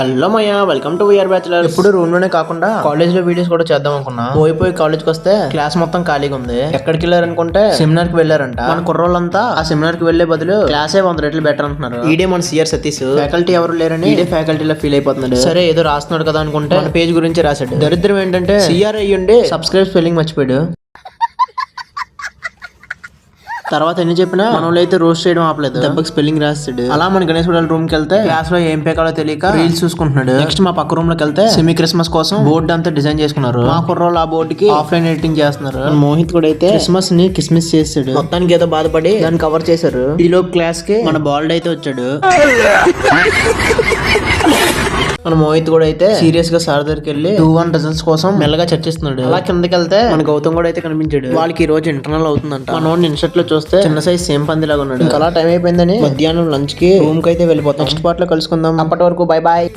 Hello మయ్య, welcome to we are bachelor. ఇప్పుడు room లోనే కాకుండా కాలేజ్ లో వీడియోస్ కూడా చేద్దాం అనుకున్నా. పోయి కాలేజ్ కి వస్తే క్లాస్ మొత్తం ఖాళీగా ఉంది. ఎక్కడికి వెళ్ళారనుకుంటే సెమినార్ కి వెళ్ళారంట. మన కుర్రోళ్ళంతా ఆ సెమినార్ కి వెళ్లే బదులు క్లాసే 100 రెట్లు బెటర్ అంటున్నారు. ఈడే మన సిఆర్ సతీష్ ఫ్యాకల్టీ ఎవరు లేరని ఈడే ఫ్యాకల్టీలో ఫీల్ అయిపోతున్నాడు. సరే ఏదో రాస్తున్నాడు కదా అనుకుంటే మన పేజ్ గురించి రాశాడు. దరిద్రం ఏంటంటే సిఆర్ అయ్యుండి సబ్స్క్రైబ్ స్పెల్లింగ్ మర్చిపోయాడు. తర్వాత ఎన్ని చెప్పినా మనలో అయితే రోస్ట్ చేయడం ఆపలేదు. దెబ్బకి స్పెల్లింగ్ రాస్తాడు. అలా మన గణేష్ వాళ్ళ రూమ్ కి వెళ్తే క్లాస్ లో ఏం పేకాలో తెలియక రీల్స్ చూసుకుంటున్నాడు. నెక్స్ట్ మా పక్క రూమ్ లోకి వెళ్తే సెమీ క్రిస్మస్ కోసం బోర్డు అంతా డిజైన్ చేసుకున్నారు. మా కుర్రోళ్ళు ఆ బోర్డు కి ఆఫ్లైన్ ఎడిటింగ్ చేస్తున్నారు. మోహిత్ కూడా అయితే క్రిస్మస్ ని కిస్మిస్ చేస్తాడు. మొత్తానికి ఏదో బాధపడి దాన్ని కవర్ చేశారు. ఈలో క్లాస్ కి మన బాల్డ్ అయితే వచ్చాడు. మన మోహిత్ కూడా అయితే సీరియస్ గా సార్ దగ్గరికి వెళ్ళి 2-1 రిజల్ట్స్ కోసం మెల్లగా చర్చిస్తున్నాడు. అలా కిందకి వెళ్తే మన గౌతమ్ కూడా అయితే కనిపించాడు. వాళ్ళకి ఈ రోజు ఇంటర్నల్ అవుతుందంట. మనోడిని ఇన్స్టెట్ లో చూస్తే చిన్న సైజ్ సేమ్ పంది లాగా ఉన్నాడు. అలా టైం అయిపోయిందని మధ్యాహ్నం లంచ్ కి రూమ్ కి అయితే వెళ్ళిపోతాం. నెక్స్ట్ పార్ట్ లో కలుసుకుందాం. అప్పటి వరకు బై బాయ్.